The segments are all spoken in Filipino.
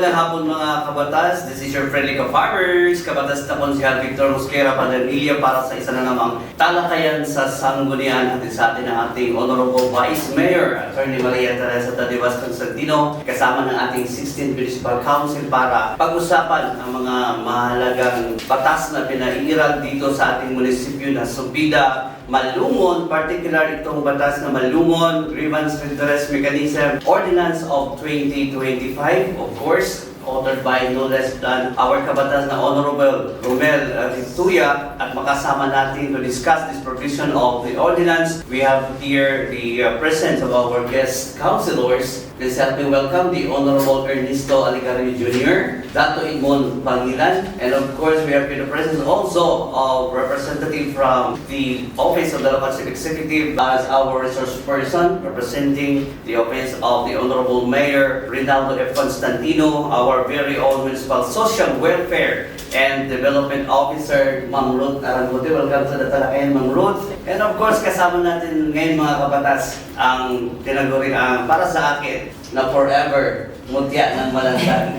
Magandang hapon mga kabatas. This is your friendly ka-farmers, Kabatas na Konsehal Victor Mosquera Padernilla para sa isa na namang talakayan sa Sanggunian. At sa atin ang ating Honorable Vice Mayor, Attorney Maria Teresa Dadivas Constantino, kasama ng ating 16th Municipal Council para pag-usapan ang mga mahalagang batas na pinairal dito sa ating munisipyo na Subida, Malungon, particular itong batas na Malungon Grievance Redress Mechanism Ordinance of 2025, of course, authored by no less than our kabatas na Honorable Romel Rintuya, at makasama natin to discuss this provision of the ordinance. We have here the presence of our guest councilors. Please help me welcome the Honorable Ernesto Aligario Jr., Dato Edmond Pangilan, and of course we have the presence also of representative from the Office of the Local Executive as our resource person representing the Office of the Honorable Mayor Rinaldo F. Constantino, our very own Municipal Social Welfare and Development Officer, Ma'am Ruth Arangote. Welcome to the Talakayan, Ma'am Ruth. And of course, kasama natin ngayon mga kabatas ang tinaguri para sa akin na forever mutya ng Malandag.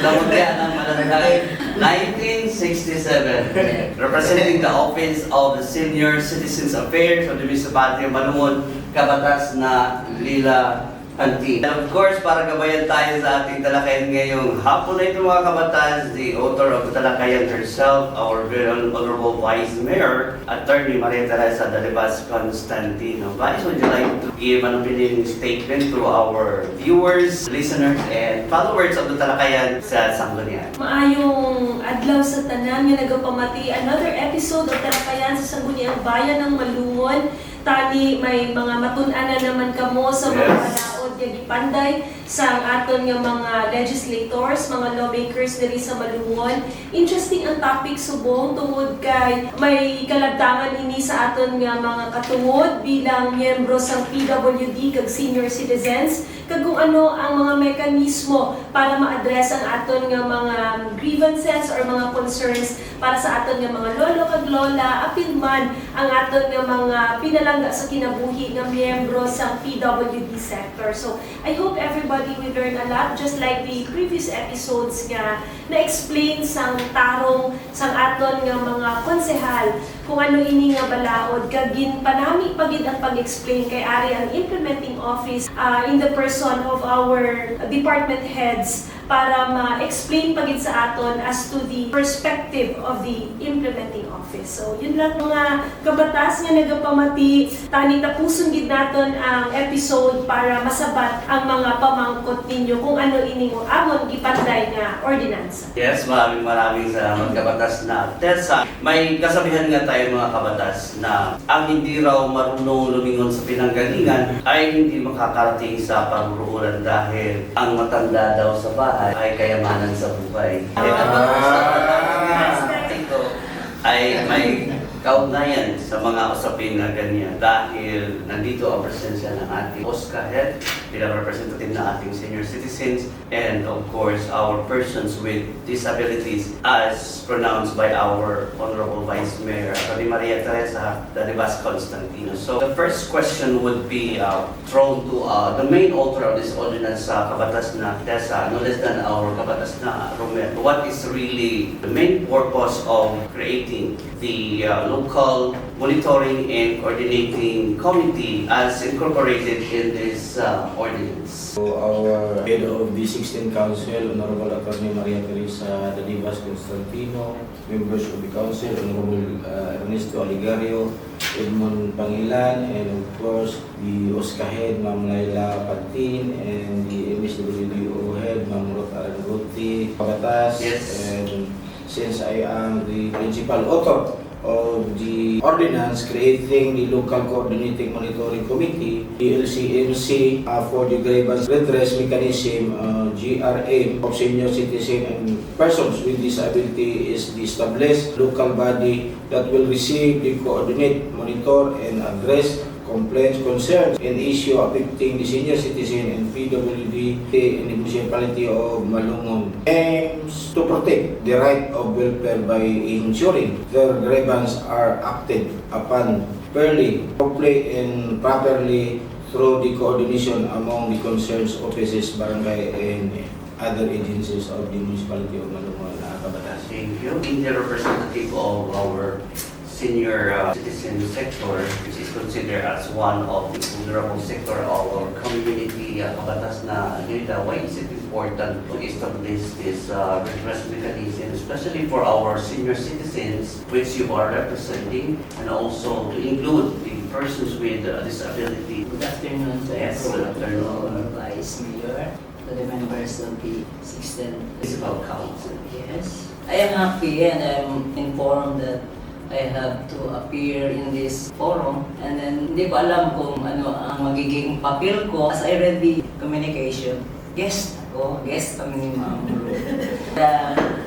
Na mutya ng Malandag, 1967. Representing the Office of the Senior Citizens Affairs of the Municipality of Malungon, kabatas na Lila Anti. And of course, para gabayan tayo sa ating talakayan ngayong hapon na ito mga kabatas, the author of the talakayan herself, our very honorable Vice Mayor, Attorney Maria Teresa Dadivas Constantino. Vice, would you like to give an opening statement to our viewers, listeners, and followers of the talakayan sa Sanggunian? Maayong adlaw sa tanan nga nagapamati another episode of Talakayan sa Sangguniang Bayan ng Malungon. Tani may mga matun-ana naman kamo sa mga palaod nga gipanday sa aton nga mga legislators, mga lawmakers diri sa Malungon. Interesting ang topic subong tungod kay may kalabtangan ini sa aton nga mga katungod bilang miyembro sa PWD kag senior citizens kag kung ano ang mga mekanismo para ma-address ang aton nga mga grievances or mga concerns para sa aton nga mga lolo kag lola, apil man ang aton nga mga pinalangga sa kinabuhi nga miyembro sa PWD sector. So I hope everybody will learn a lot, just like the previous episodes nga na-explain sang tarong sang aton nga mga konsehal kung ano ini nga balaod kag ginpanami pagid ang pag-explain kay ari ang implementing office in the person of our department heads para ma-explain pagid sa aton as to the perspective of the implementing office. So yun lang mga kabatas nga nagapamati, tani tapuson gid naton ang episode para masabat ang mga pamangkot ninyo kung ano ini mo amon gipanday nga ordinance. Yes, maraming salamat kabatas na Tessa. May kasabihan nga tayo mga kabatas na ang hindi raw marunong lumingon sa pinanggalingan ay hindi makakarating sa parurulan dahil ang matanda daw sa bahay ay kayamanan sa buhay. Ito ay may kaugnayan sa mga usapin na ganyan dahil nandito ang presensya ng ating Oscar Head bilang representative ng ating senior citizens and of course our persons with disabilities as pronounced by our Honorable Vice Mayor Atty. Maria Teresa Dadivas Constantino. So the first question would be thrown to the main author of this ordinance, Kabatas na Tessa, no less than our Kabatas na Romel. What is really the main purpose of creating the local monitoring and coordinating committee as incorporated in this ordinance? So our head of the 16th Council, Honorable Attorney Maria Teresa Dadivas Constantino, members of the Council, Honorable Ernesto Aligario, Edmond Pangilan, and of course the OSCA head, Ma'am Laila Pantin, and the MSWDO head, Ma'am Ruth Arangote, Kabatas, yes. And since I am the principal author of the ordinance creating the local coordinating monitoring committee, the LCMC, for the grievance redress mechanism, GRM, of senior citizen and persons with disability is the established local body that will receive the coordinate, monitor and address complaints, concerns, and issue affecting the senior citizen and PWD in the municipality of Malungon aims to protect the right of welfare by ensuring their grievances are acted upon fairly, properly, and properly through the coordination among the concerned offices, barangay, and other agencies of the Municipality of Malumon, Cabatas. Thank you. In the representative of our senior citizen sector, which is considered as one of the vulnerable sector of our community, Cabatas na Unida, why is it important to establish this redress mechanism, especially for our senior citizens, which you are representing, and also to include the persons with disability? Good afternoon to Yes, good afternoon. our Vice Mayor, to the members of the 16th. Municipal Council. Yes. I am happy and I am informed that I have to appear in this forum, and then hindi ko alam kung ano ang magiging papel ko. As I read the communication, guest kami ni Ma'am Ru.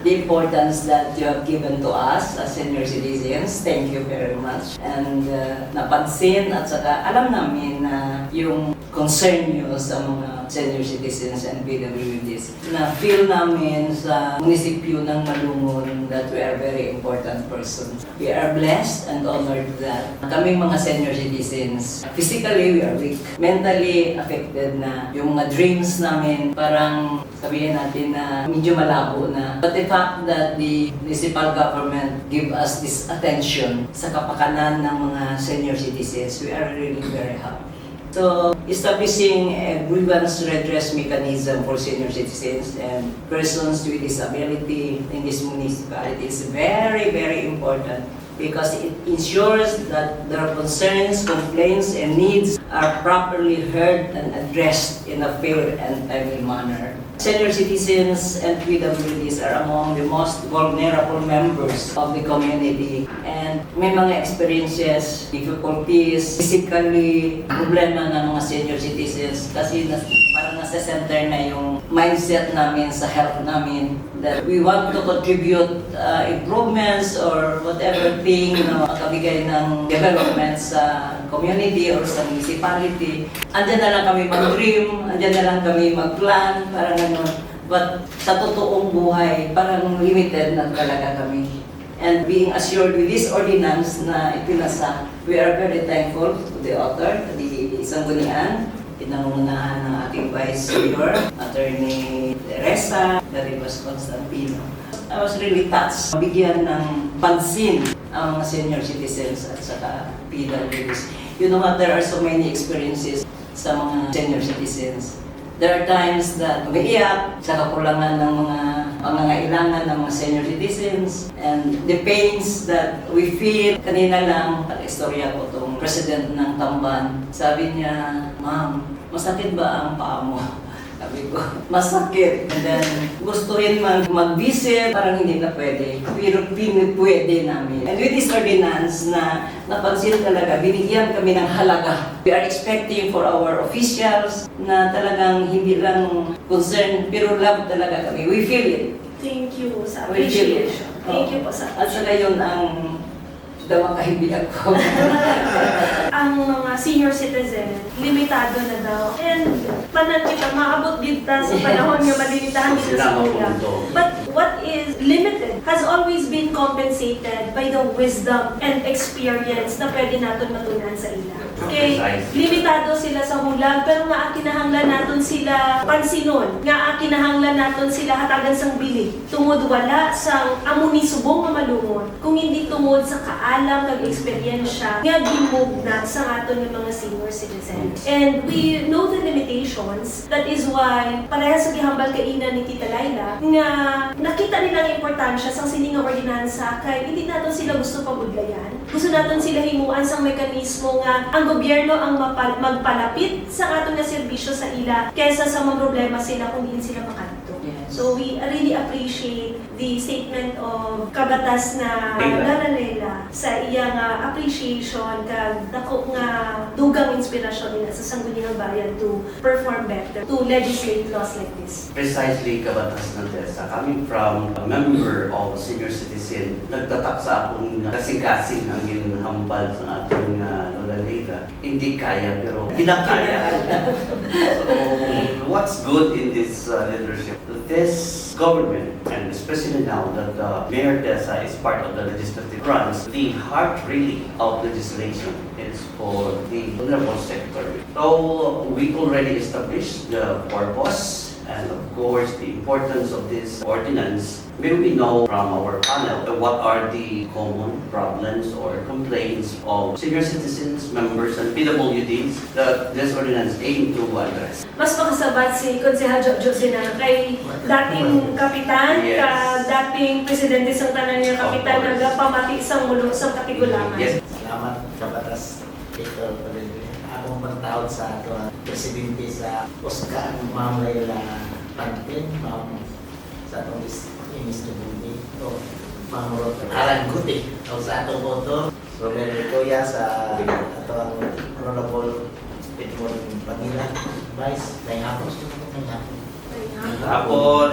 The importance that you have given to us as senior citizens, thank you very much. And napansin at saka alam namin na yung concern nyo sa mga senior citizens and PWDs na feel namin sa munisipyo ng Malumon that we are very important persons. We are blessed and honored that kaming mga senior citizens, physically we are weak, mentally affected na yung mga dreams namin parang sabihin natin na medyo malabo na. But the fact that the municipal government give us this attention sa kapakanan ng mga senior citizens, we are really very happy. So, establishing a grievance redress mechanism for senior citizens and persons with disability in this municipality is very, very important because it ensures that their concerns, complaints, and needs are properly heard and addressed in a fair and timely manner. Senior citizens and PWDs are among the most vulnerable members of the community and may mga experiences, difficulties, physically, problema ng mga senior citizens kasi parang nasa center na yung mindset namin sa health namin that we want to contribute improvements or whatever thing na makabigay ng development sa community or sa municipality. Andyan na lang kami mag-dream, andyan na lang kami mag-plan, parang ganun. But sa totoong buhay, parang limited na talaga kami. And being assured with this ordinance na ipinasa, we are very thankful to the author, the Sanggunian, pinangungunahan ng ating Vice Mayor, Attorney Teresa Daribas Constantino. I was really touched. Bigyan ng pansin ang mga senior citizens at saka PWDs. You know what, there are so many experiences sa mga senior citizens. There are times that umiiyak sa kakulangan ng mga pangangailangan ng mga senior citizens and the pains that we feel. Kanina lang, istorya ko itong president ng Tamban. Sabi niya, "Ma'am, masakit ba ang paa mo?" Sabi ko, masakit. And then, gustuhin mag-visit, parang hindi na pwede. Pero pwede namin. And with this ordinance na napansin talaga, binigyan kami ng halaga. We are expecting for our officials na talagang hindi lang concern, pero love talaga kami. We feel it. Thank you sa We feel it. appreciation. Thank you po sa At saka yun ang daw kahibigan ko. ang mga senior citizen, limitado na daw. And panan kita, maabot dito sa panahon nga malimitahan dito sa Sinama po ulam. ito. But what is limited has always been compensated by the wisdom and experience na pwede natin matunan sa ila. Okay, limitado sila sa hulag, pero nga kinahanglan natin sila pansinon, nga kinahanglan natin sila hatagan sang bilig. Tungod wala sa amuni subong nga malumon, kung hindi tungod sa kaalam kag eksperyensya nga gimug na sa aton ng mga senior citizens. And we know the limitations. That is why parehas sa gihambal kaina ni Tita Laila nga nakita nila ang importansya sa sining nga ordinansa kay hindi natin sila gusto pagudlayan. Gusto natin sila himuan sa mekanismo nga ang gobyerno ang magpalapit sa aton nga serbisyo sa ila kaysa sa mga problema sila kung hindi sila makadto. Yes. So we really appreciate the statement of Kabatas na Laila. Laila sa iyang appreciation kag dako nga dugang inspirasyon nila sa Sangguniang Bayan to perform better, to legislate laws like this. Precisely, Kabatas ng Tessa, coming from a member of senior citizen, nagtatak sa akong kasing-kasing ang ginhambal sa ating Lola Leila. Hindi kaya, pero kinakaya. So, what's good in this leadership? This government, and especially now that Mayor Tessa is part of the legislative branch, the heart really of legislation is for the vulnerable sector. So, we already established the purpose and of course the importance of this ordinance. May we know from our panel what are the common problems or complaints of senior citizens, members, and PWDs that this ordinance aim to address? Mas makasabat si Konsehal Jojo Sinana kay dating kapitan, Yes. dating presidente sa tanan niya kapitan, Of course. nagapamati sa mulo sa katigulangan. Yes. Salamat kabatas Peter Palengke. Akong pagtawag sa ato ang presidente sa Oscar, Ma'am Layla Pantin, Ma'am sa atong Mr. Bundi, o Ma'am Rod Aranguti, o sa atong boto, Romel Ricoya sa ato ang Honorable Edmond Panila, Vice, may hapon, Hapon.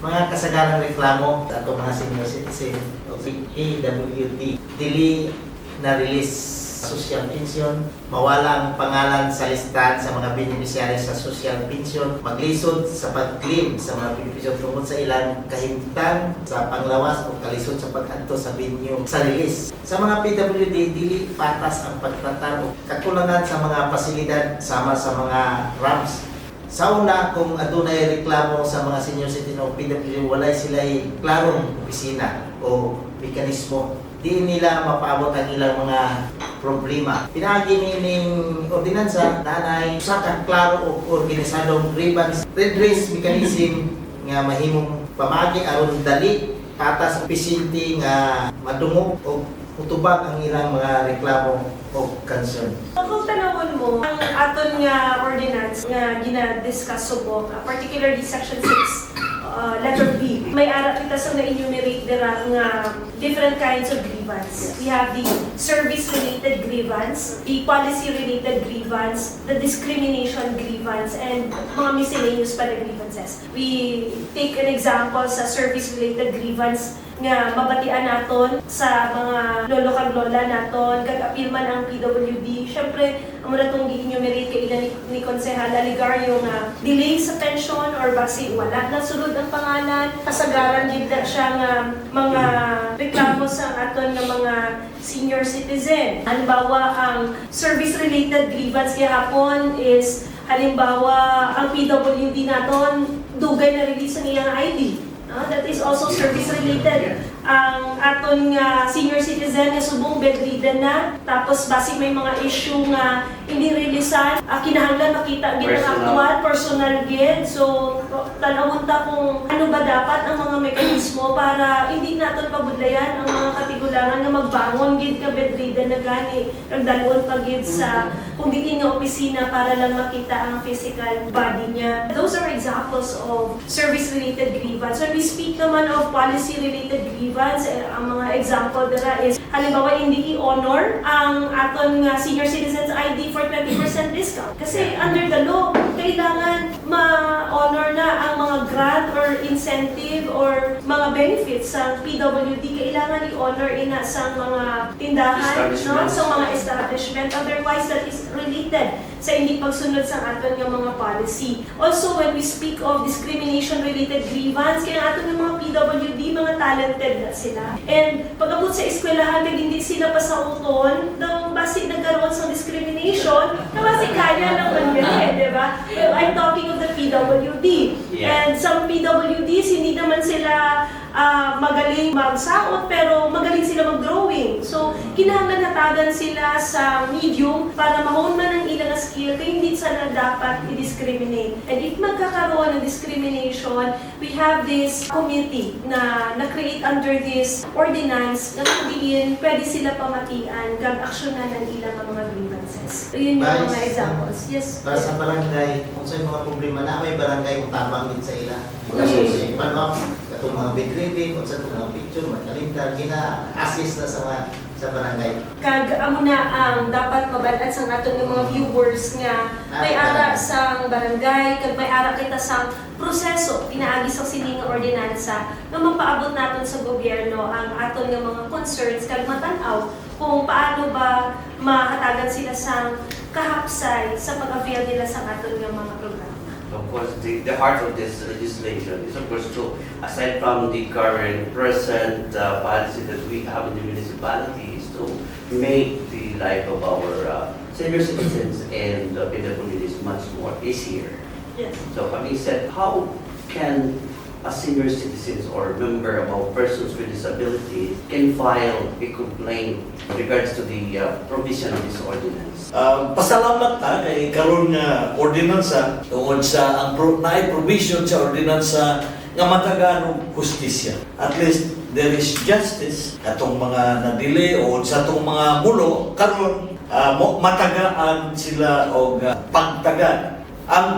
mga kasagarang reklamo sa atong mga senior citizen o PWD, dili na release social pension, mawala ang pangalan sa listahan sa mga beneficiary sa social pension, maglisod sa pag-claim sa mga benepisyo tungkol sa ilang kahimtang sa panglawas o kalisod sa pag-adto sa venue sa release. Sa mga PWD, dili patas ang pagtratar o kakulangan sa mga pasilidad sama sa mga ramps. Sa una, kung adunay reklamo sa mga senior citizen o PWD, walay sila'y klarong opisina o mekanismo. Di nila mapaabot ang ilang mga problema. Pinagi ning ordinansa, nanay, usa ka klaro o organisadong grievance redress mechanism nga mahimong pamagi aron dali patas epesyente nga madungog o utubag ang ilang mga reklamo o concern. Kung tanawon mo, ang aton nga ordinance nga gina-discuss subok, particularly section 6, letter B, may ara kita sa na-enumerate dira nga different kinds of grievance. We have the service-related grievance, the policy-related grievance, the discrimination grievance, and mga miscellaneous pa na grievances. We take an example sa service-related grievance nga mabatian naton sa mga lolo kag lola naton, kag-apil man ang PWD. Syempre, amo na itong i-enumerate kay ilan ni Konsehal Aligario nga delay sa pension or basi wala na sulod ang pangalan. Kasagaran gid na siya nga mga reklamo sa aton nga mga senior citizen. Halimbawa, ang service-related grievance gihapon is halimbawa ang PWD naton dugay na release ang iyang ID. That is also service-related. Ang aton nga senior citizen nga subong bedridden na, tapos basi may mga issue nga hindi releasan, kinahanglan makita gid ang actual personal gid. So tanawon ta kung ano ba dapat ang mga mekanismo para hindi naton pabudlayan ang mga katigulangan nga magbangon gid ka bedridden na gani, nagdalon pa gid sa kung di nga opisina para lang makita ang physical body niya. Those are examples of service-related grievance. When we speak naman of policy-related grievance, ang mga example dira is halimbawa hindi i-honor ang aton nga senior citizens ID for 20% discount. Kasi under the law, kailangan ma-honor na ang mga grant or incentive or mga benefits sa PWD. Kailangan i-honor ina sa mga tindahan, no? Sa mga establishment. Otherwise, that is related sa hindi pagsunod sa aton nga mga policy. Also, when we speak of discrimination-related grievance, kaya aton nga mga PWD, mga talented na sila. And pag-abot sa eskwelahan, kag hindi sila pasauton, daw basi nagkaroon sa discrimination, na basi kaya naman yun di ba? I'm talking of the PWD. Yeah. And some PWDs, hindi naman sila magaling magsaot, pero magaling sila mag-drawing. So, kinahanglan hatagan sila sa medium para mahon man ang ilang skill, kaya hindi sila dapat i-discriminate. And if magkakaroon ng discrimination, we have this committee na na-create under this ordinance na kudiin, pwede sila pamatian, gag-aksyonan ng ilang mga grievances. So, yun yung mga examples. Yes. Para sa barangay, kung sa'yo mga problema na, may barangay kung tabang din sa ila. Yes. Paano, katong mga bedridden, kung saan mga picture, makalintar, gina-assist na sa barangay. Kag amo na ang dapat mabalaan sa naton ng mga viewers nga may ara sa barangay, kag may ara kita sa proseso pinaagi sa sining nga ordinansa nga mapaabot naton sa gobyerno ang aton nga mga concerns kag matan-aw kung paano ba mahatagan sila sa kahapsay sa pag-avail nila sa aton nga mga programa. Of course, the heart of this legislation is, of course, to, aside from the current, present policy that we have in the municipalities, to make the life of our senior citizens and PWDs much more easier. Yes. So having said, how can a senior citizens or member about persons with disability can file a complaint in regards to the provision of this ordinance? Pasalamat ta kay karon nga ordinansa tungod sa ang naay provision sa ordinansa nga matagaan og hustisya. At least there is justice atong mga na-delay o sa atong mga mulo karon matagaan sila og pagtagan. Ang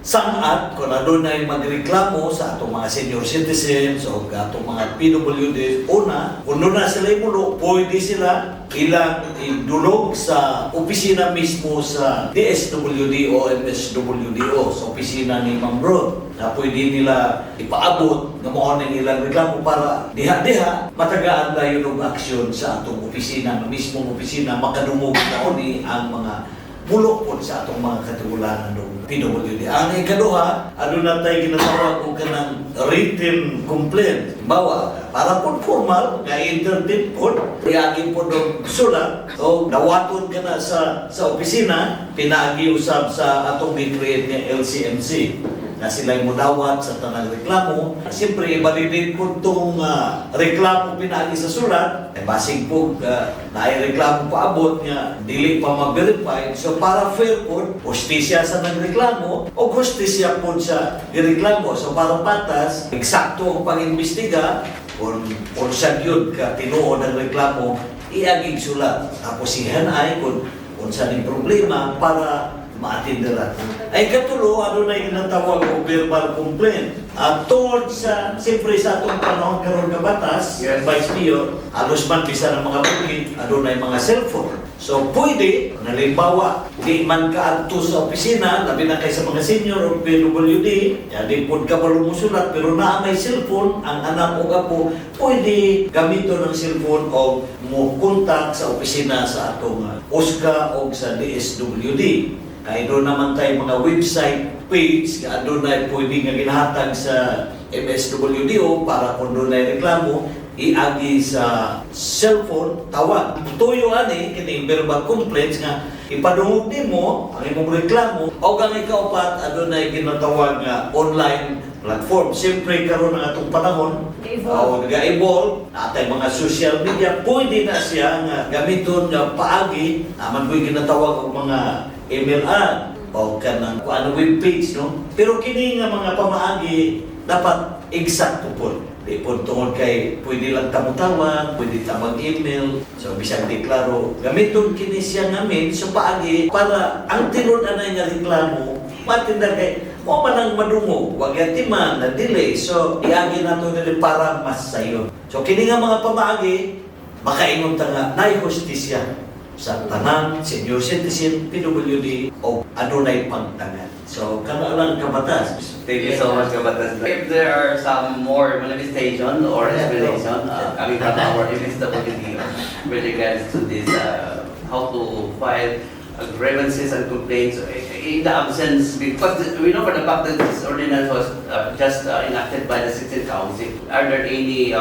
sangat kung adunay magreklamo sa atong mga senior citizens o atong mga PWD, una, kung doon na sila imulo, pwede sila ilang idulog sa opisina mismo sa DSWD o MSWDO, sa opisina ni Ma'am Rod, na pwede nila ipaabot na mo ilang reklamo para diha-diha matagaan tayo ng aksyon sa atong opisina, na mismong opisina makadungog na uni ang mga bulok po sa atong mga katigulangan ng PWD. Ang ikaduha, ano na tayo ginatawag kung kanang written complaint. Bawa, para po formal, nga entertain po, iagin po ng sulat, o nawaton ka na sa opisina, pinaagi usab sa atong gi-create nga LCMC na sila'y mudawat sa tanang reklamo. Siyempre, i-validate po itong reklamo pinaagi sa sulat. Basig po na reklamo paabot nga dili pa ma-verify. So para fair po, hustisya sa nagreklamo o hustisya po sa ireklamo. So para patas, eksakto ang pang-imbestiga kung sa yun ka tinuo ng reklamo, iagig sulat. Tapos sihan ay kung sa ning problema para maatindera. Ay katulo, ano na yung natawag o verbal complaint. Tungod sa, siyempre sa atong panahon karon nga batas, Yes. Vice Mayor, alos man bisa ng mga bukid, ano na yung mga cellphone. So pwede, nalimbawa, di man ka adto sa opisina, labi na kay sa mga senior o PWD, di po ka malumusulat, pero na may cellphone, ang anak o apo, pwede gamito ng cellphone o mo contact sa opisina sa atong OSCA o sa DSWD. Kaya doon naman tayo mga website page, doon na pwede nga ginahatag sa MSWDO para kung doon na reklamo, iagi sa cellphone, tawag. Tuyo ani, kini verbal complaints nga, ipadungog mo ang imong reklamo, o kang ikaw pat, doon na ginatawag nga online platform. Siyempre, karon ng atong panahon, nag-evolve, atay mga social media, pwede na siya nga gamiton nga paagi, naman ko'y ginatawag ang mga email ad o kanang kung ano web page, no? Pero kini nga mga pamaagi dapat eksakto po. Di po tungod kay pwede lang tamutawag, pwede ta mag-email, so bisag deklaro. Gamiton kini siya ngamin sa paagi para ang tinun-anay nga reklamo matindar kay mo man ang madungog, wag yatiman na delay. So iagi nato nila para mas sayo. So kini nga mga pamaagi makaingon ta nga nay hustisya sa tanan, senior citizen, PWD, o adunay pagtangan. So, kana lang kabatas. Thank you so much, Kabatas. If there are some more manifestation or explanation coming from our MSWD with regards to this, how to file grievances and complaints in the absence, because we know for the fact that this ordinance was just enacted by the 16th Council. Are there any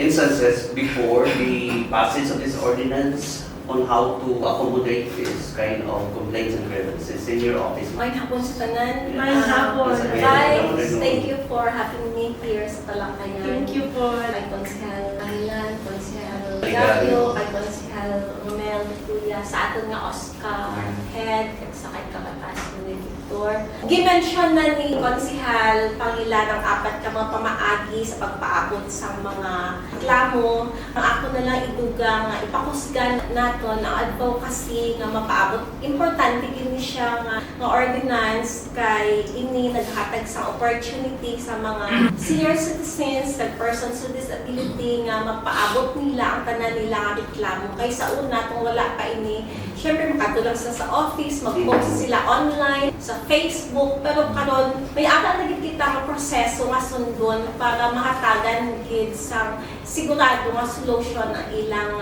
instances before the passage of this ordinance on how to accommodate this kind of complaints and grievances in your office? May hapon sa tanan. May hapon. Guys, thank you for having me here sa Talakayan. Thank you po. Kay Konsehal Angilan, Konsehal Ligado. Gabio, kay Konsehal Romel Tuya, sa aton nga Oscar Head, at sa kay Kabatas ni Victor. Gimension na ni Konsehal Pangilan ang 4 ka mga pamaagi sa pagpaabot sa mga reklamo. Ang ako na lang iduga nga ipakusgan naton ang advocacy nga mapaabot. Importante gini siya nga ordinance kay ini naghatag sa opportunity sa mga senior citizens, kag persons with disability nga mapaabot nila ang tanan nila nga reklamo. Kay sa una kung wala pa ini, syempre makatulong sila sa office, mag-post sila online, sa Facebook, pero karon may ana na gid kita nga proseso nga sundon para mahatagan gid sa sigurado nga solution ang ilang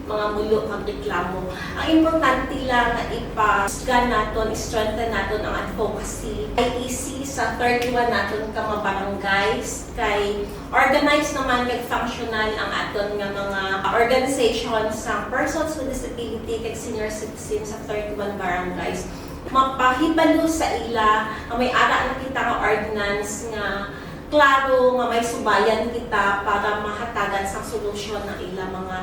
mga mulo kag reklamo. Ang importante lang nga ipasgan naton, strengthen naton ang advocacy. IEC sa 31 naton ka mga barangays, kay organized naman kag functional ang aton nga mga organization sa persons with disability kag senior citizens sa 31 barangays. mapahibalo sa ila nga may ara na kita nga ordinance nga klaro nga may subayan kita para mahatagan sa solusyon ng ila mga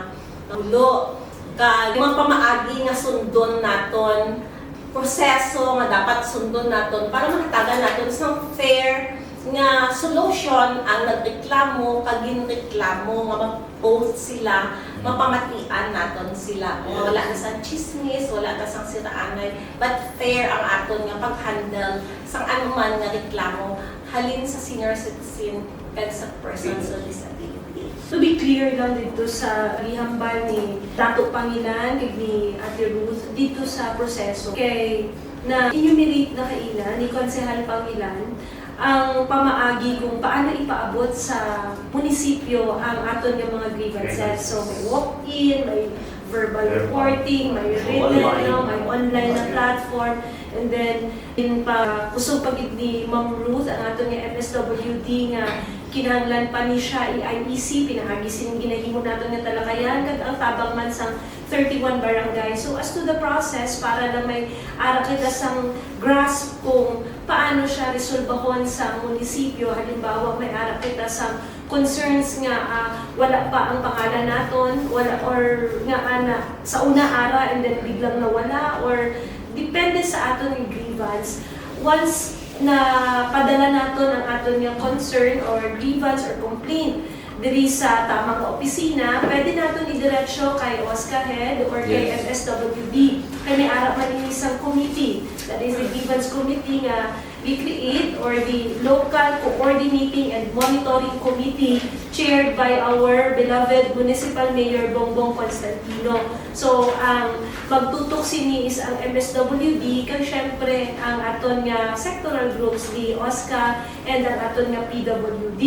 ulo. Kaya mga pamaagi nga sundon naton, proseso nga dapat sundon naton para mahatagan naton sa fair nga solution ang nagreklamo, kaginreklamo nga mag-post sila, mapamatian naton sila. Wala na sa chismis, wala na sa siraanay, but fair ang aton nga pag-handle sa anuman nga reklamo halin sa senior citizen kag sa persons with disability. To be clear lang dito sa gihambal ni Dato Pangilan kag ni Ate Ruth dito sa proseso kay na enumerate na kaila ni Konsehal Pangilan ang pamaagi kung paano ipaabot sa munisipyo ang aton nga mga grievances. So may walk-in, may verbal reporting, may written, may online na platform, and then in pa kusog pagid ni Ma'am Ruth ang aton nga MSWD nga kinahanglan pa ni siya i-IEC, pinaagi sining ginahimo naton nga talakayan kag ang tabang man sang 31 barangay. So as to the process, para na may ara kita sang grasp kung paano siya resolbahon sa munisipyo. Halimbawa, may ara kita sa concerns nga wala pa ang pangalan naton, wala or nga sa una ara and then biglang nawala or depende sa aton yung grievance. Once na padala naton ang aton nga concern or grievance or complaint diri sa tamang opisina, pwede naton idiretsyo kay OSCA Head or kay MSWD. Kay may ara man isang committee, that is the grievance committee nga we create or the local coordinating and monitoring committee chaired by our beloved Municipal Mayor Bongbong Constantino. So, ang magtutok sini is ang MSWD kag syempre ang aton nga sectoral groups di OSCA and ang aton nga PWD.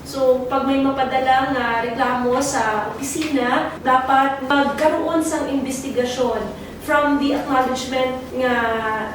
So, pag may mapadala nga reklamo sa opisina, dapat magkaroon sang investigasyon from the acknowledgement nga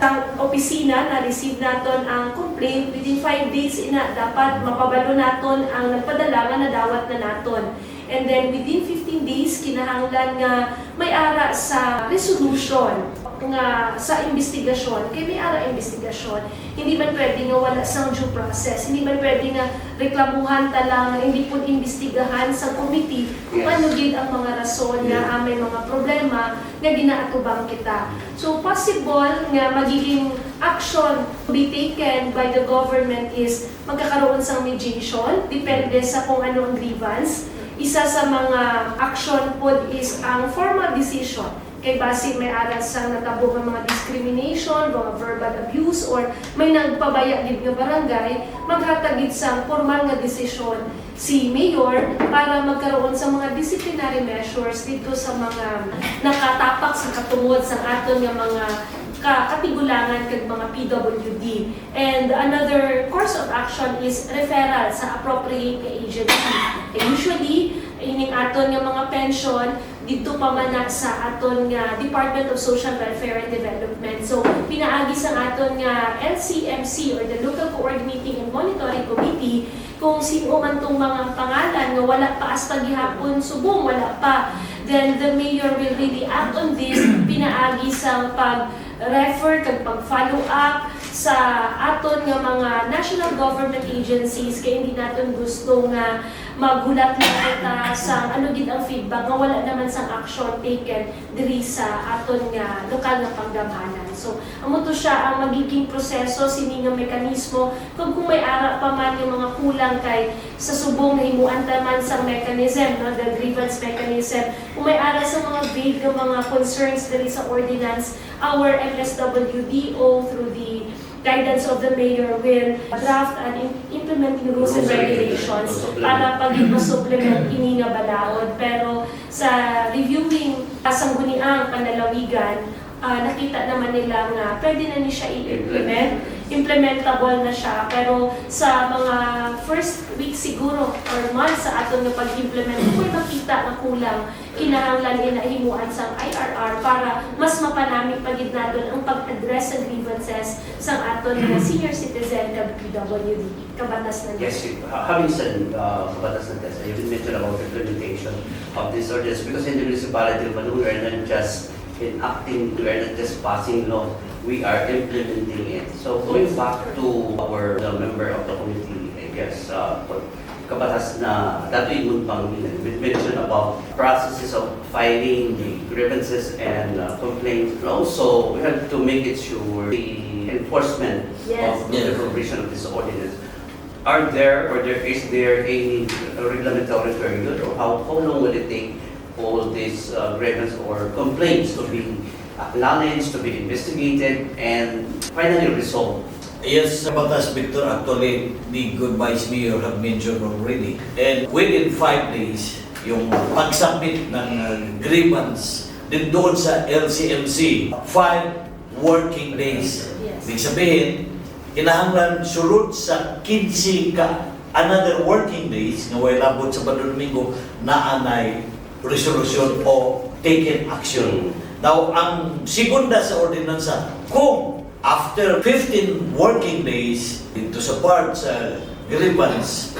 ang opisina na receive naton ang complaint within 5 days ina dapat mapabalo naton ang nagpadala nga nadawat na naton. And then within 15 days kinahanglan nga may ara sa resolution nga sa investigasyon, kay may ara investigasyon. Hindi man pwede nga wala sang due process, hindi man pwede nga reklamuhan talang hindi po imbestigahan sa committee kung ano gid ang mga rason nga may mga problema nga ginaatubang kita. So possible nga magiging action to be taken by the government is magkakaroon sang mediation, depende sa kung ano ang grievance. Isa sa mga action po is ang formal decision. Kay base may aras sang natabo ng mga discrimination, mga verbal abuse, or may nagpabaya gid nga barangay, maghatagid sa formal nga desisyon si Mayor para magkaroon sa mga disciplinary measures dito sa mga nakatapak sa katungod sa aton nga mga katigulangan kag mga PWD. And another course of action is referral sa appropriate agency. And usually, ining aton nga mga pension dito pa man sa aton nga Department of Social Welfare and Development. So pinaagi sa aton nga LCMC or the Local Coordinating and Monitoring Committee kung sino man tong mga pangalan nga wala pa hasta gihapon subong wala pa, then the mayor will really act on this. Pinaagi sa pag-refer kag pag-follow up sa aton nga mga national government agencies kay hindi naton gusto nga maghulat na kita sa ano gid ang feedback nga wala naman sang action taken diri sa aton nga lokal nga panggamhanan. So amo to siya ang magiging proseso sini nga mekanismo kung may ara pa man yung mga kulang kay sa subong himuan man sang mechanism, no, the grievance mechanism. Kung may ara sa mga vague nga mga concerns diri sa ordinance, our MSWDO through the guidance of the mayor will draft and implementing rules and regulations para pag-supplement ini nga balaod. Pero sa reviewing kasangguniang panlalawigan, nakita naman nila nga pwede na ni siya i-implement. Implementable na siya, pero sa mga first week siguro or months sa aton nga pag-implement, kung may makita na kulang, kinahanglan himuan sa IRR para mas mapanamig pagid naton ang pag-address sa grievances sa aton nga senior citizen kag PWD kabatas na. Yes, having said kabatas na test, you did mention about implementation of this ordinance because in the municipality of Manila, we are not just enacting, we are not just passing law. we are implementing it. So going back to the member of the committee, I guess, kabatas na dati yung pang mention about processes of filing the grievances and complaints. And also, we have to make it sure the enforcement Yes. of the provision of this ordinance. Is there any regulatory period, or how long will it take for these grievances or complaints to be acknowledged, to be investigated, and finally resolved? Yes, Batas Victor, actually, the good vice mayor have mentioned already. And within 5 days, yung pag-submit ng grievance din doon sa LCMC, 5 working days. Yes. Ibig sabihin, kinahanglan sulod sa 15 another working days na way labot sa Domingo na anay resolution o taken action. Now, ang segunda sa ordinansa, kung after 15 working days dito sa part sa grievance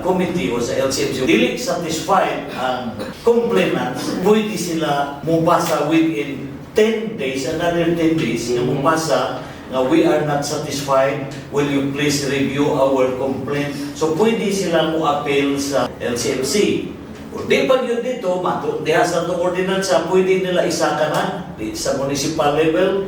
committee o sa LCMC, dili satisfied ang complainants, pwede sila mubasa within 10 days, another 10 days na mubasa na we are not satisfied, will you please review our complaint? So pwede sila mo-appeal sa LCMC. Kung di pa yun dito, diha sa itong ordinansa, pwede nila isaka na sa municipal level,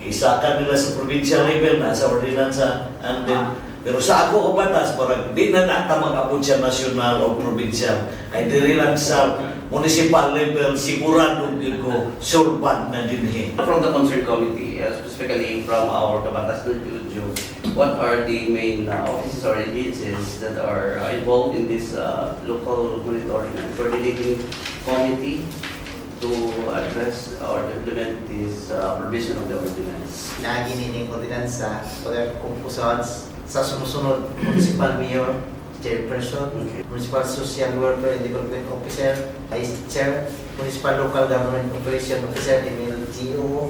isaka nila sa provincial level, nasa ordinansa, and then, pero sa ako o batas, parang di na nata mag-abot siya national o provincial. Ay diri lang sa municipal level, sigurado din ko, surban na din. From the concerned committee, specifically from our Kabatas ng Juju, what are the main offices or agencies that are involved in this local monitoring and coordinating committee to address or implement this provision of the ordinance? Lagi nining ordinansa, pagkumpusad sa sumusunod municipal mayor, chairperson, municipal social worker and development officer, vice chair, municipal local government operation officer, MLGO,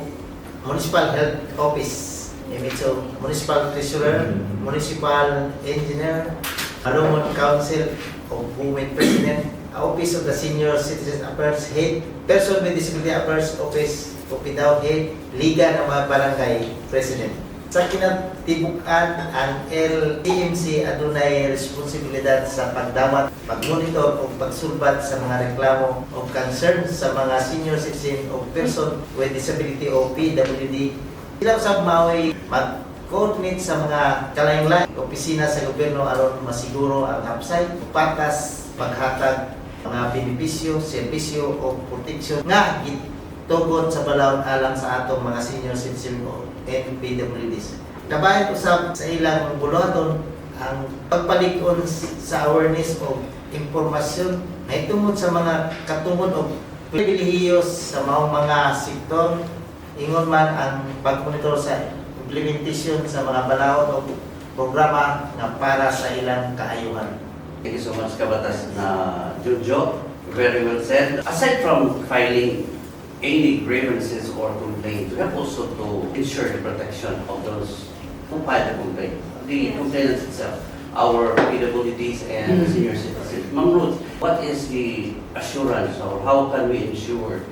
municipal health office, MHO, municipal treasurer, municipal engineer, Malumon Council of Women President, Office of the Senior Citizen Affairs Head, Person with Disability Affairs Office, OPDAW Head, Liga ng mga Barangay President. Sa kinatibukan, ang LTMC adunay responsibilidad sa pagdawat, pagmonitor o pagsulbat sa mga reklamo o concern sa mga senior citizen o person with disability o PWD. Sila usab mao'y mag-coordinate sa mga kalain-lain opisina sa gobyerno aron masiguro ang upside, patas, paghatag mga benepisyo, serbisyo o proteksyon nga tugon sa balawon alang sa atong mga senior citizen o NPWDs. Kabayan usab sa ilang buluhaton ang pagpalig-on sa awareness o impormasyon na itungod sa mga katungod o pribilehiyos sa mga sektor, ingon man ang pagmonitor sa implementation sa mga balawon o programa nga para sa ilang kaayuhan. Thank you so much, Kabatas na Jojo. Very well said. Aside from filing any grievances or complaints, we have also to ensure the protection of those who file the complaint. The complainants itself, our PWDs and senior citizens. Ma'am Ruth, what is the assurance or how can we ensure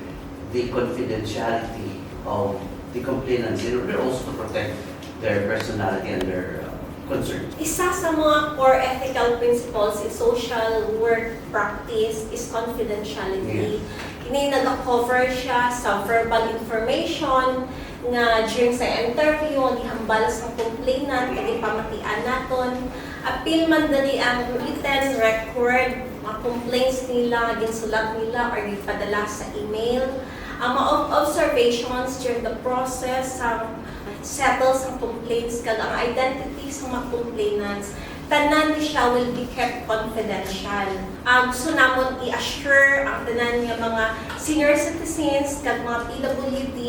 the confidentiality of the complainants in order also to protect their personality and their concerns? Isa sa mga core ethical principles in social work practice is confidentiality. Kini nag-cover siya sa verbal information nga during sa interview ang gihambal sa complainant kay pamatian naton. Apil man dali ang written record mga complaints nila, ginsulat nila or gipadala sa email. Ang mga observations during the process sa settle sa complaints kag ang identity sa mga complainants, tanan ni siya will be kept confidential. Gusto namon i-assure ang tanan nga mga senior citizens kag mga PWD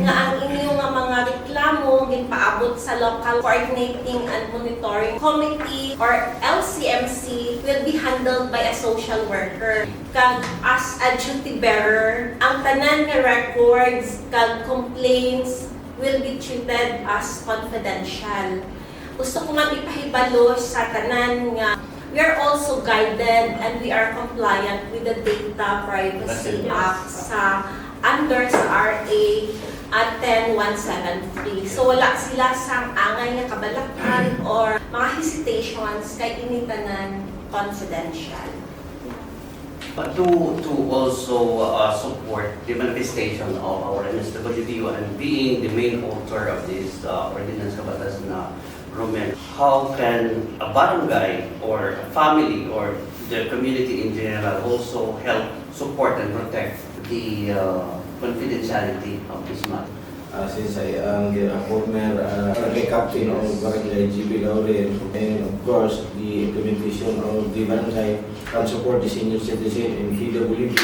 nga ang inyong mga reklamo ginpaabot sa local coordinating and monitoring committee or LCMC will be handled by a social worker. Kag as a duty bearer, ang tanan nga records kag complaints will be treated as confidential. Gusto ko man ipahibalo sa tanan nga we are also guided and we are compliant with the Data Privacy Act sa under sa RA at 10173. So wala sila sang angay nga kabalakan or mga hesitations kay initanan confidential. But to also support the manifestation of our MSWDO and being the main author of this ordinance kabatas na Romel, how can a barangay or a family or the community in general also help support and protect the confidentiality of this matter? Since I am the former barangay captain of Barangay GB Lauren, and of course the implementation of the barangay can support the senior citizen in PWD,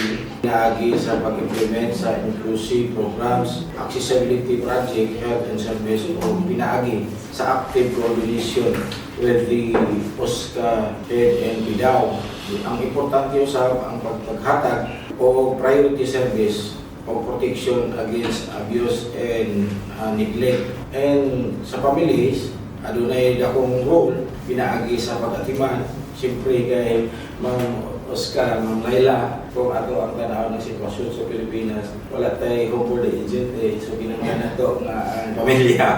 naagi sa pag-implement sa inclusive programs, accessibility project, health and service, o pinaagi sa active coordination with the OSCA head and BIDAO. Ang importante usab ang paghatag o priority service o protection against abuse and neglect. And sa families, adunay dakong role pinaagi sa pag-atiman. Siyempre kay Ma'am Oscar, Ma'am Laila, kung ato ang tanaw ng sitwasyon sa Pilipinas, wala tayo home for the agent eh. So ginagawa na to nga ang pamilya.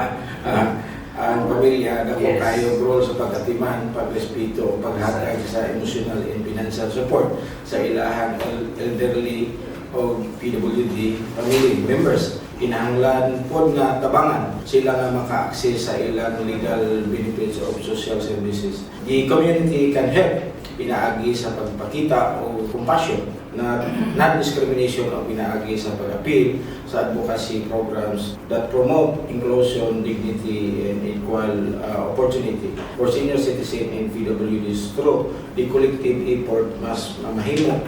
Ang pamilya, dako Yes. kayo role sa pag-atiman, pag-respeto, paghatag sa emotional and financial support sa ilahan elderly o PWD family members. Kinahanglan po nga tabangan sila nga maka-access sa ilang legal benefits of social services. The community can help pinaagi sa pagpakita o compassion na non-discrimination o pinaagi sa pag-appeal sa advocacy programs that promote inclusion, dignity, and equal opportunity for senior citizens and PWDs through the collective effort mas mahimo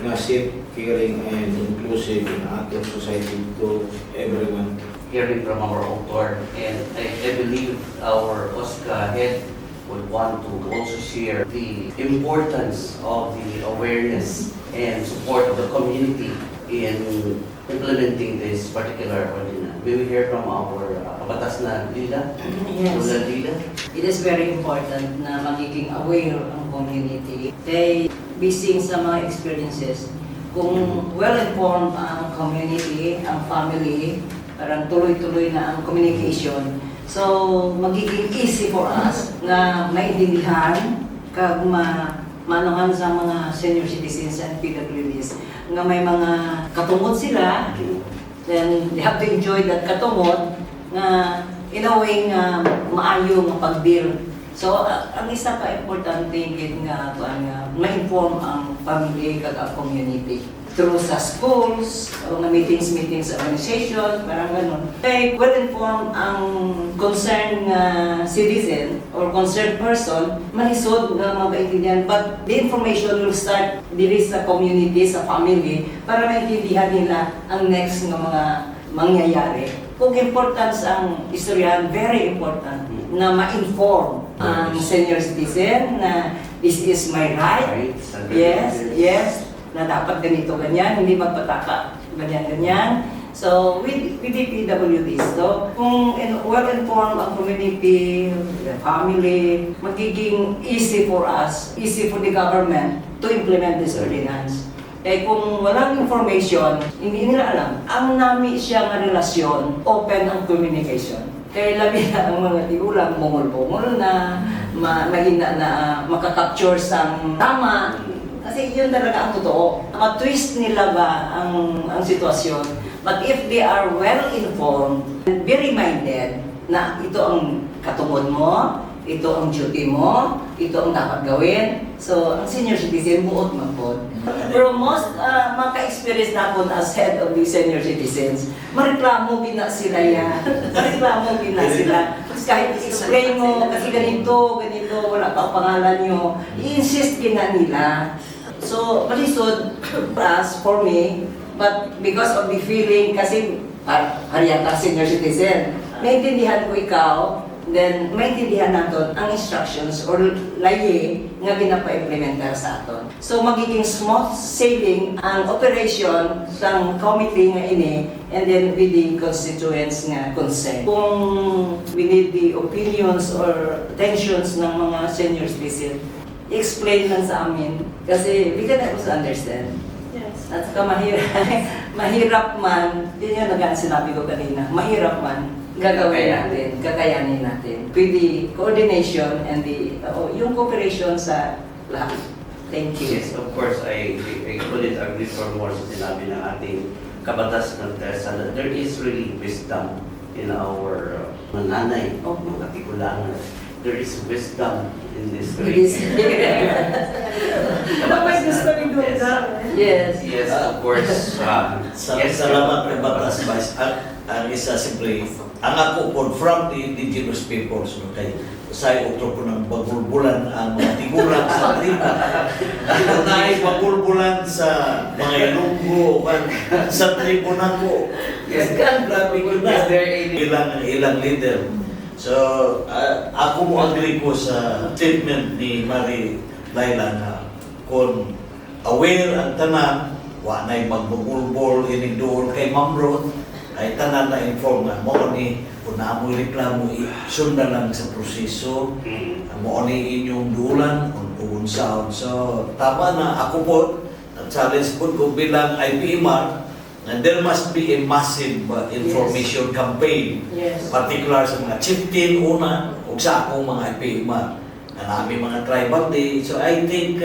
na safe, caring, and inclusive in ating society to everyone. Hearing from our author, and I believe our OSCA head would want to also share the importance of the awareness and support of the community in implementing this particular ordinance. May we hear from our kabatas na Lila? Yes. Lula Lila? It is very important na magiging aware ang community. Kay basing sa mga experiences, kung well-informed ang community, ang family, parang tuloy-tuloy na ang communication, so magiging easy for us na maintindihan kag manuhan sa mga senior citizens and PWDs nga may mga katungod sila, then they have to enjoy that katungod nga in a way nga maayo nga pag-deal. So ang isa pa importante gid nga ma-inform ang family kag ang community through sa schools, o nga meetings sa organization, parang ganun. Kay well-informed ang concerned citizen or concerned person, manisod nga makaintindihan. But the information will start diri sa community, sa family, para maintindihan nila ang next nga mga mangyayari. Kung importance ang istoryahan, very important na ma-inform ang senior citizen na this is my right. Yes, na dapat ganito, ganyan, hindi magpataka, ganyan. So, with the PWDs, so, kung well-informed ang community, the family, magiging easy for us, easy for the government to implement this ordinance. Eh kung walang information, hindi nila alam, ang nami siya nga relasyon, open ang communication. Kaya labi na ang mga tigulang, bungol-bungol na, mahina na makakapture sa tama. Kasi yun talaga ang totoo. Ma-twist nila ba ang sitwasyon. But if they are well-informed, be reminded na ito ang katungod mo, ito ang duty mo, ito ang dapat gawin. So, ang senior citizen, buot magpod. Pero most maka-experience na po as head of the senior citizens, mareklamo bina sila yan. Mareklamo bina sila. Kahit explain mo, kasi ganito, wala pa ang pangalan nyo, i-insist gina nila. So, malisod, as for me, but because of the feeling, kasi hariyata senior citizen, maintindihan ko ikaw, then maintindihan natin ang instructions or laye nga ginapa-implementar sa aton. So magiging smooth sailing ang operation ng committee nga ini and then with the constituents nga concerned. Kung we need the opinions or attentions ng mga senior citizen, explain lang sa amin kasi we can also understand. Yes. At saka mahirap man, yun yung sinabi ko kanina, mahirap man, gagawin natin, kakayanin natin. With the coordination and yung cooperation sa lahat. Thank you. Yes, of course, I couldn't agree for more sa sinabi ng ating kabatas ng TESA that there is really wisdom in our nanay, mga tigulangan. There is wisdom in this great. Ano may gusto ni Duga? Yes. Yes, of course. Yes, Salamat kay Batas Vice. Ang isa siyempre, ang ako po from the indigenous peoples, no, kay sa otro po ng pagulbulan ang mga tigulang sa triba. Ito na ay pagulbulan sa mga Ilonggo, sa tribo na ko. Yes. Grabe ko Is na. there any Ilang leader. So, ako mo agree ko sa statement ni Marie Laila na kung aware ang tanan, wa na'y magbugulbol, inigdoon kay Ma'am Ruth, ay tanan na inform nga mo ni kung naamoy reklamo, sundan lang sa proseso, mo ni inyong dulan, kung unsaon. So, tama na ako po, challenge po ko bilang IPMR, and there must be a massive information campaign, Yes. particular sa mga chieftain una, o sa akong mga IPMR, na namin mga tribal day. So, I think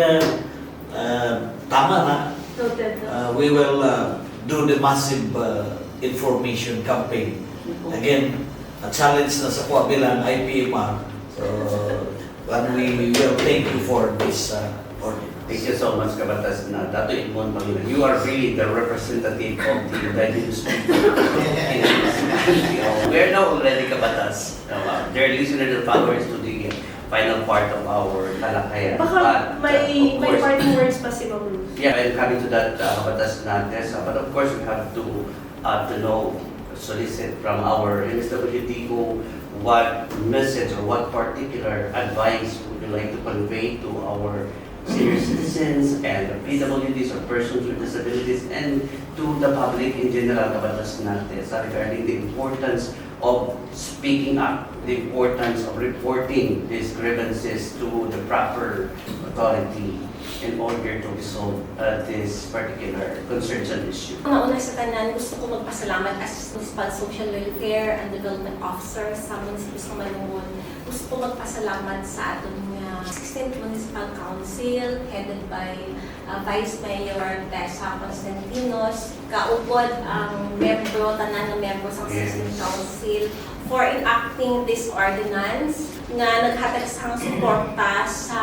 tama na. Noted. We will do the massive information campaign. Again, a challenge na sa kuha bilang IPMR. So, and we will thank you for this order. Thank you so much, Kabatas na Dato Edmond Pangilinan. You are really the representative of the indigenous people. We are now already Kabatas. Dear listeners and followers to the final part of our talakayan. Baka may of course, parting words pa si Ma'am Ruth. yeah, I'm coming to that Kabatas na TESA. But of course, we have to know, solicit from our MSWD what message or what particular advice would you like to convey to our senior citizens and PWDs or persons with disabilities and to the public in general, Kabatas na TESA, regarding the importance of speaking up, the importance of reporting these grievances to the proper authority in order to resolve this particular concerns and issue. Una sa tanan, gusto ko magpasalamat as Municipal Social Welfare and Development Officer sa Municipio sa Malungon. Gusto ko magpasalamat sa atong 16th Municipal Council headed by Vice Mayor Tessa Constantinos. Kaupod ang tanan ng membro sa 16th Council for enacting this ordinance nga naghatag sa suporta sa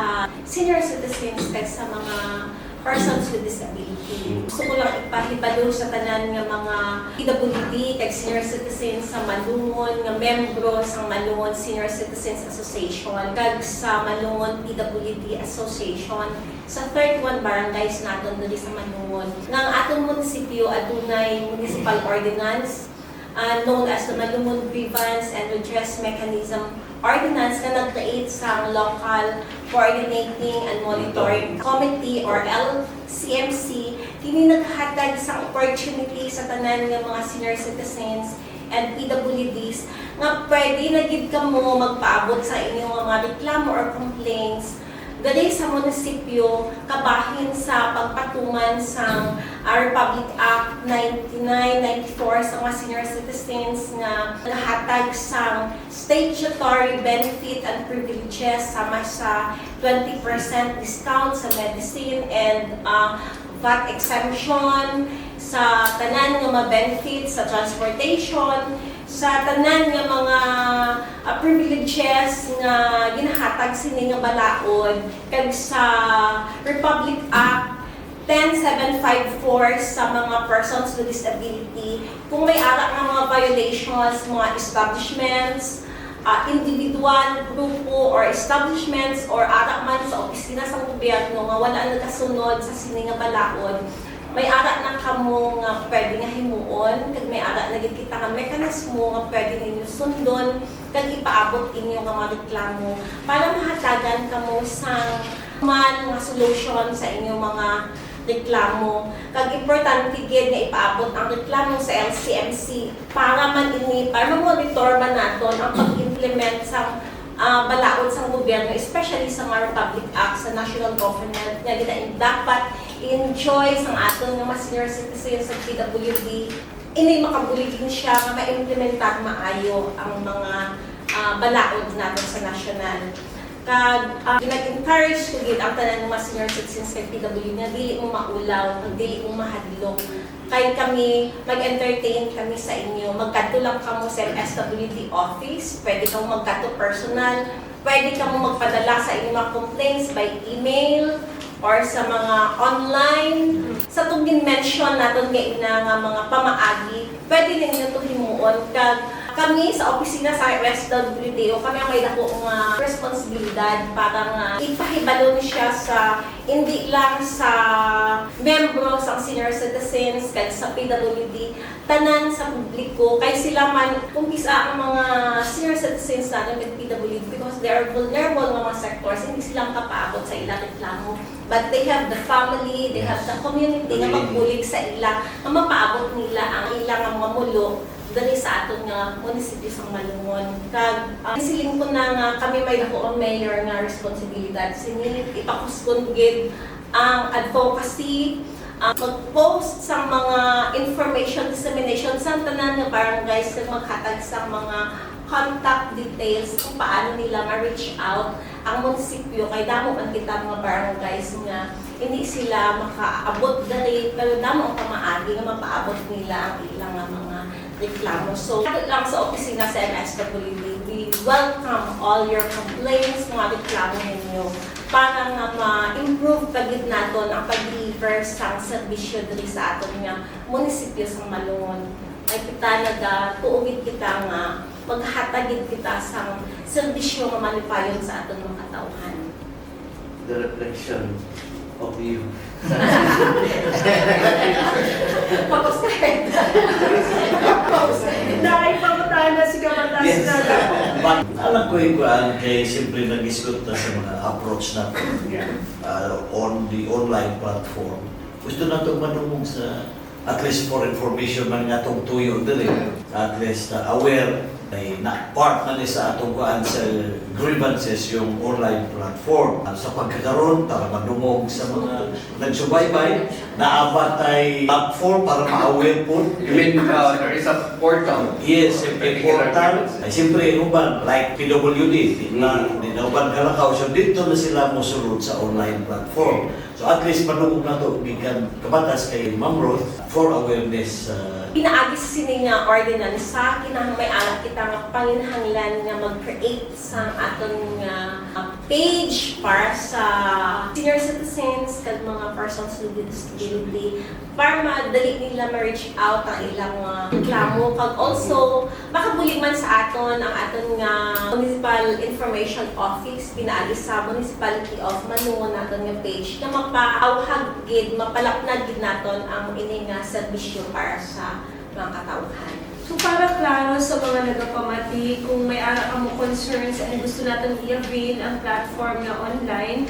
senior citizens kag sa mga persons with disability. Gusto ko lang ipahibalo sa tanan nga mga PWD kag senior citizens sa Malungon nga membro sa Malungon Senior Citizens Association kag sa Malungon PWD Association sa 31 barangays naton diri sa Malungon. Nga ang atong munisipyo adunay municipal ordinance known as the Malungon Grievance and Redress Mechanism Ordinance na nag-create sa Local Coordinating and Monitoring Committee or LCMC. Kini naghatag sa opportunity sa tanan ng mga senior citizens and PWDs nga pwede na gid kamo magpaabot sa inyong mga reklamo or complaints dali sa munisipyo kabahin sa pagpatuman sa Republic Act 9994 sa mga senior citizens nga nahatag sa statutory benefit and privileges sama sa 20% discount sa medicine and VAT exemption sa tanan nga mga benefits sa transportation, sa tanan nga mga privileges nga ginahatag sini nga balaod kag sa Republic Act 10754 sa mga persons with disability kung may ara nga mga violations, mga establishments, individual, grupo, or establishments or ara man sa opisina sa gobyerno nga wala nagasunod sa sini nga balaod, may ara na kamo nga pwede nga himuon kag may ara na gid kita nga mekanismo nga pwede ninyo sundon kag ipaabot inyo nga mga reklamo para mahatagan kamo sa man nga solution sa inyong mga reklamo. Kag importante gid nga ipaabot ang reklamo sa LCMC para monitor ba naton ang pag-implement sa balaod sa gobyerno, especially sa mga Republic Act sa national government nga dapat enjoy sa aton nga mga senior citizens sa PWD. Ini makabuligin siya nga ma-implementar maayo ang mga balaod natin sa national. Kag nag-encourage ko gid ang tanan ng mga senior citizens sa PWD nga dili mo maulaw, dili mo mahadlok. Kay kami, mag-entertain kami sa inyo. Magkadto lang kamo sa MSWD office, pwede kang magkadto personal, pwede kang magpadala sa inyong mga complaints by email or sa mga online. Sa itong mention natin nga mga pamaagi, pwede ninyo ito himuon. Kag kami sa opisina sa MSWD, kami ang may dako nga responsibilidad para nga ipahibalo siya sa hindi lang sa membro sa senior citizens kag sa PWD, tanan sa publiko kay sila man kung isa ang mga senior citizens natin with PWD because they are vulnerable mga sectors, hindi sila kapaabot sa ilang reklamo. But they have the family, they have the community nga magbulig sa ila, nga mapaabot nila ang ilang mga mulo dali sa aton nga munisipyo sa Malungon. Kag siling ko na nga kami may dako ang mayor nga responsibilidad sini ipakuskon gid ang advocacy, mag-post sa mga information dissemination sa tanan nga barangays kag maghatag sa mga contact details kung paano nila ma-reach out ang munisipyo kay damo man kita mga barangays nga hindi sila makaabot dali pero damo ang pamaagi nga mapaabot nila ang ilang mga reklamo. So, lang sa opisina sa MSWD, we welcome all your complaints, mga reklamo ninyo para nga ma-improve pagid naton ang pag-deliver sa serbisyo diri sa aton nga munisipyo sa Malungon. Ay kita tuugid kita nga maghatagid kita sa serbisyo nga malipayon sa aton mga katawhan. The reflection of you. Tapos kahit. Nakipamatahan na si Kabatas Yes. na. Alam ko yung kay simple nag-isgot na sa mga approach natin Yeah. on the online platform. Gusto na itong manumong sa at least for information man nga itong tuyo dili. At least aware ay na part na ni sa atong kuan sa grievances yung online platform. Sa pagkakaroon para manumog sa mga nagsubaybay, naabat ay platform para ma-aware po. You mean there is a portal? Yes, important. Ay siyempre, uban, like PWD, di na uban kalakaw. So dito na sila mosulod sa online platform. So at least manungog na ito, bigan kabatas kay Ma'am Ruth for awareness. Pinaagi sa sini nga ordinance sa kinahanglan may alak kita nga panginahanglan nga mag-create sa aton nga page para sa senior citizens kag mga persons with disability para madali nila ma-reach out ang ilang reklamo kag also makabulig man sa aton ang aton nga municipal information office pinaagi sa municipality of Malungon naton nga page na mapaawhag gid mapalapnad gid naton ang ini nga serbisyo para sa mga katawhan. So para klaro sa mga nagapamati, kung may ara ka mo concerns and gusto natin i-avail ang platform na online,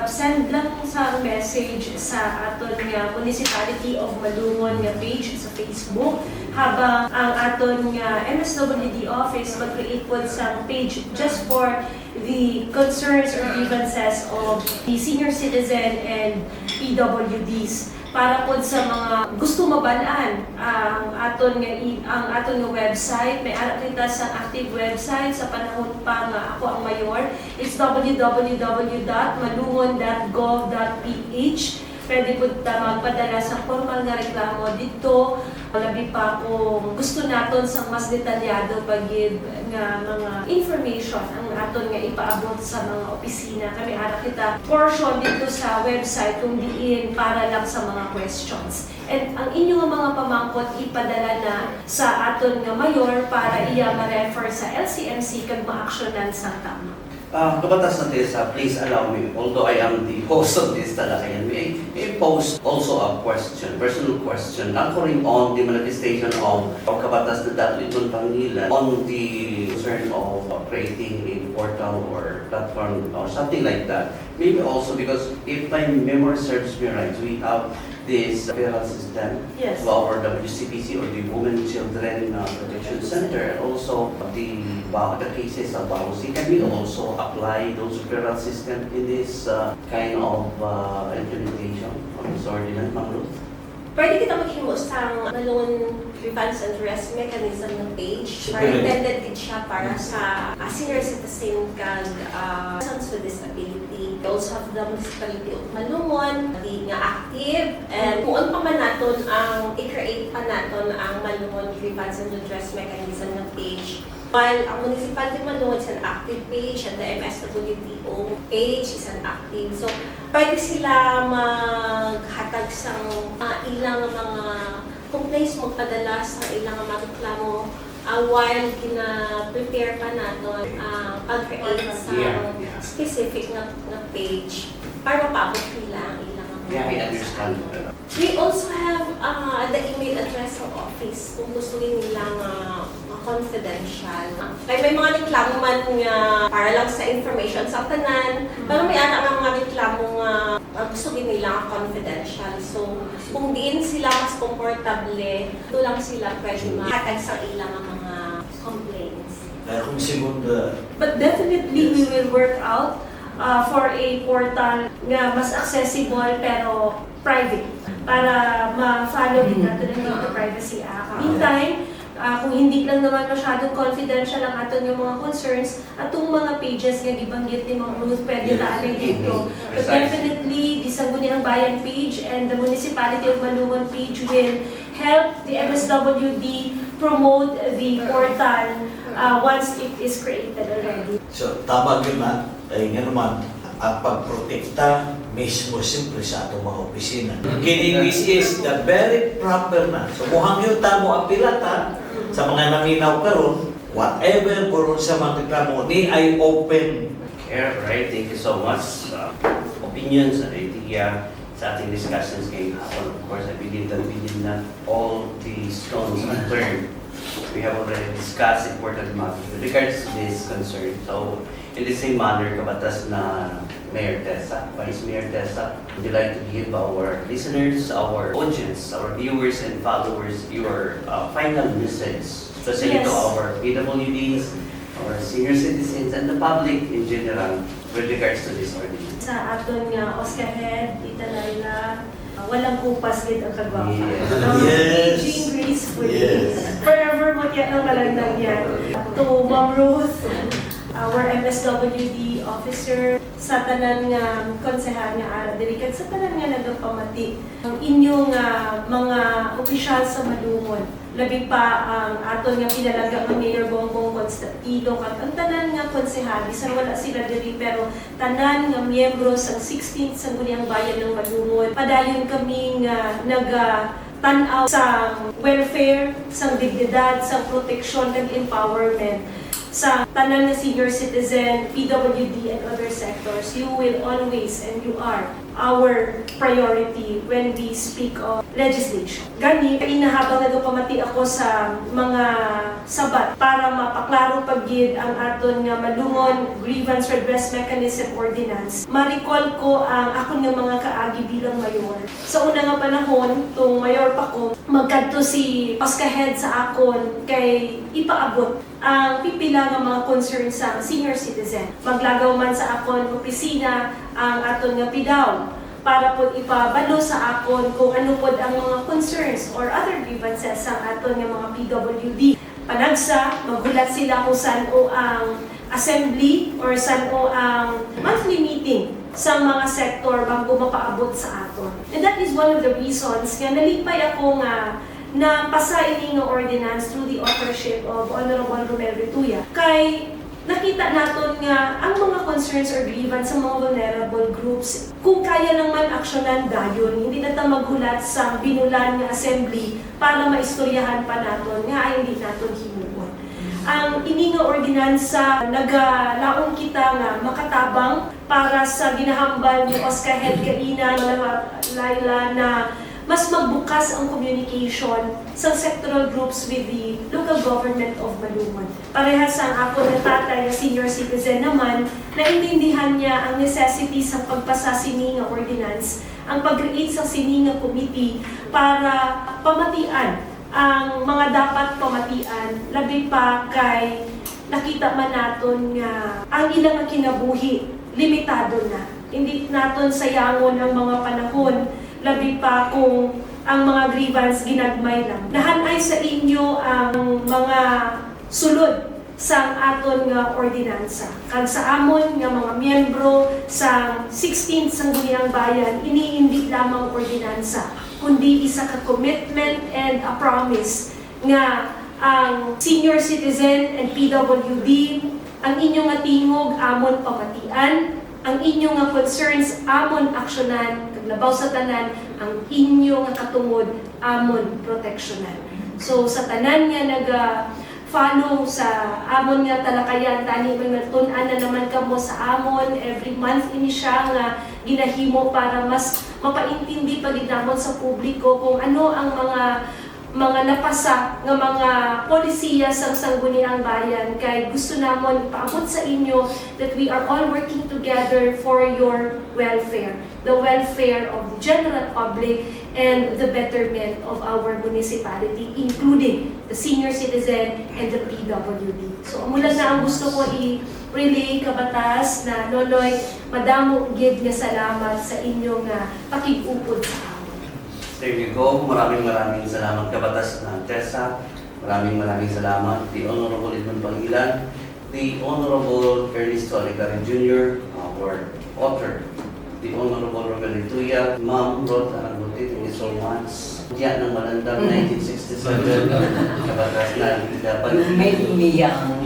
send lang sa message sa aton nga Municipality of Malungon nga page sa Facebook habang ang aton nga MSWD office mag-create po sa page just for the concerns or grievances of the senior citizen and PWDs para po sa mga gusto mabalaan ang aton nga website. May ara kita sa active website sa panahon pa nga ako ang mayor. It's www.malungon.gov.ph. Pwede po magpadala sa formal nga reklamo dito. Labi pa kung gusto naton sa mas detalyado pagid nga mga information ang aton nga ipaabot sa mga opisina. Kami ara kita portion dito sa website kung diin para lang sa mga questions. And ang inyong mga pamangkot ipadala na sa aton nga mayor para iya ma-refer sa LCMC kag ma-actionan sa tama. Kabatas na Tessa, please allow me, although I am the host of this talakayan, may pose also a question, personal question, anchoring on the manifestation of Kabatas na Datliton Pangilan on the concern of creating a portal or platform or something like that. Maybe also because if my memory serves me right, we have this referral system Yes. to our WCPC or the Women Children Protection Center, and also the cases of Bausi. Can we also apply those referral system in this kind of implementation of this ordinance, Ma'am Ruth? Pwede kita maghimo sa Malone Grievance and Redress Mechanism ng page. Sige. Intended din siya para sa senior citizen kag persons with disability. We also have the municipality of Malungon, di nga active. And kung pa man naton ang i-create pa naton ang Malungon Grievance and Redress Mechanism ng page. While ang municipality of Malungon is an active page and the MSWDO page is an active. So, pwede sila maghatag sa ilang mga complaints magpadala sa ilang mga reklamo while kina-prepare pa natin pag-create sa specific na page para mapabot nila ang ilang mga Yeah, I understand. We also have the email address ng office kung gusto nila confidential. Kaya may mga reklamo man nga para lang sa information sa tanan, pero may anak ng mga reklamo nga gusto nila confidential. So, kung diin sila mas komportable, doon lang sila pwede mahatag sa ilang mga complaints. Kaya kung segunda, But definitely, we will work out for a portal nga mas accessible pero private para ma-follow din natin ang Data Privacy Act. Meantime, kung hindi lang naman masyadong confidential ang aton yung mga concerns, atong mga pages nga gibanggit ni Ma'am Ruth, pwede taalay dito. But definitely, the Sangguniang Bayan page and the Municipality of Malungon page will help the MSWD promote the portal once it is created already. so tama yun na, ay nga naman, ang pagprotekta mismo siyempre sa atong mga opisina. Kini this is the very proper na. So muhang yun tamo apilata sa mga naminaw karon, whatever karon sa mga reklamo ni ay open. Okay, right. Thank you so much. Opinions and idea sa ating discussions ngayong hapon. Of course, I believe that we did not all the stones unturned. We have already discussed important matters with regards to this concern. So, in the same manner, kabatas na Mayor Tessa, Vice Mayor Tessa, would you like to give our listeners, our audience, our viewers and followers your final message, especially to Yes. our PWDs, our senior citizens, and the public in general with regards to this ordinance? Sa aton nga Oscar Head, Tita Laila, walang kupas gid ang kagwapa. Yes. Yes. Aging gracefully. Yes. Forever mo yan ang kalandang yan. To Ma'am Ruth, our MSWD officer, sa tanan nga konsehal nga ara dirikat sa tanan nga nagapamati ang inyong mga opisyal sa Malungon. Labi pa ang aton nga pinalaga ng Mayor Bongbong Constantino kat ang tanan nga konsehal, isang wala sila diri pero tanan nga miyembro sa 16th Sangguniang Bayan ng Malungon. Padayon kami nga tanaw sa welfare, sa dignidad, sa proteksyon and empowerment sa tanan na senior citizen, PWD and other sectors. You will always and you are our priority when we speak of legislation. Gani, inahabang nagapamati ako sa mga sabat para mapaklaro paggid ang aton nga Malungon Grievance Redress Mechanism Ordinance. Ma-recall ko ang akon nga mga kaagi bilang mayor. Sa una nga panahon, tung mayor pa ko, magkadto si Paskahead sa akon kay ipaabot ang pipila ng mga concerns sa senior citizen. Maglagaw man sa akon opisina ang aton nga PIDAW para po ipabalo sa akon kung ano po ang mga concerns or other grievances sa aton nga mga PWD. Panagsa, maghulat sila kung saan o ang assembly or saan o ang monthly meeting sa mga sektor bago mapaabot sa aton. And that is one of the reasons nga nalipay ako nga na pasa ini nga ordinance through the authorship of Honorable Romel Retuya. Kay nakita naton nga ang mga concerns or grievance sa mga vulnerable groups, kung kaya naman aksyonan dayon, hindi na ta maghulat sa binulan nga assembly para maistoryahan pa naton nga ay hindi naton himuon. Ang ini nga ordinansa nagalaon kita nga makatabang para sa ginahambal ni Oscar Head kaina Laila na mas magbukas ang communication sa sectoral groups with the local government of Malungon. Parehas ang ako na tatay na senior citizen naman, naintindihan niya ang necessity sa pagpasa sini nga ordinance ang pag-create sa Sininga Committee para pamatian ang mga dapat pamatian, labi pa kay nakita man naton nga ang ilang kinabuhi limitado na. Hindi naton sayangon ang mga panahon, labi pa kung ang mga grievance ginagmay lang. Nahanay sa inyo ang mga sulod sa aton nga ordinansa. Kag sa amon nga mga miyembro sa 16th Sangguniang Bayan, iniindi lamang ordinansa, kundi isa ka commitment and a promise nga ang senior citizen and PWD, ang inyong nga tingog amon pamatian, ang inyong nga concerns amon aksyonan, kaglabaw sa tanan, ang inyong nga katungod amon proteksyonan. So sa tanan nga follow sa amon nga talakayan, tani may natun-an na naman kamo sa amon, every month ini siya nga ginahimo para mas mapaintindi pa gid namon sa publiko kung ano ang mga napasa nga mga polisiya sa Sangguniang Bayan, kay gusto namon ipaabot sa inyo that we are all working together for your welfare, the welfare of the general public and the betterment of our municipality, including the senior citizen and the PWD. So mula na ang gusto ko i-relay kabatas na Nonoy, madamo gid nga salamat sa inyong pakig-upod sa amon. There you go. Maraming salamat kabatas na Tessa. Maraming salamat the Honorable Edmond Pangilan, the Honorable Ernesto Alicari Jr., our author, the Honorable Romel Rituya, Ma'am Rod Aragote, thank you so much. Diyan ng Malandang 1967, kabatas na dapat. You made me young.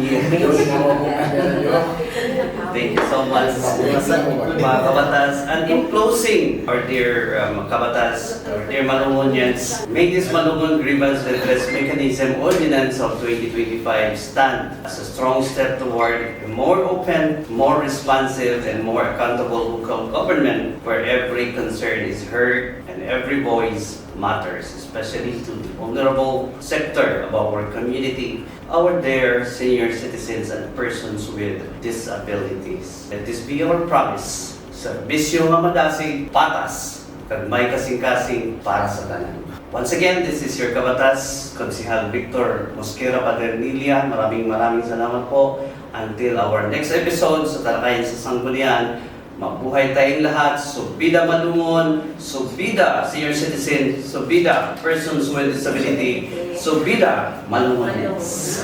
Thank you so much, mga kabatas. And in closing, our dear kabatas, our dear Malungonians, may this Malungon Grievance Redress Mechanism Ordinance of 2025 stand as a strong step toward a more open, more responsive, and more accountable local government where every concern is heard and every voice matters, especially to the vulnerable sector of our community, our dear senior citizens and persons with disabilities. Let this be our promise. Serbisyo nga madasig, patas, kag may kasing-kasing para sa tanan. Once again, this is your kabatas, Konsehal Victor Mosquera Padernilla. Maraming salamat po. Until our next episode sa Talakayan sa Sanggunian, mabuhay tayong lahat, subida Malungon, subida senior citizen, subida persons with disability, subida Malungonians.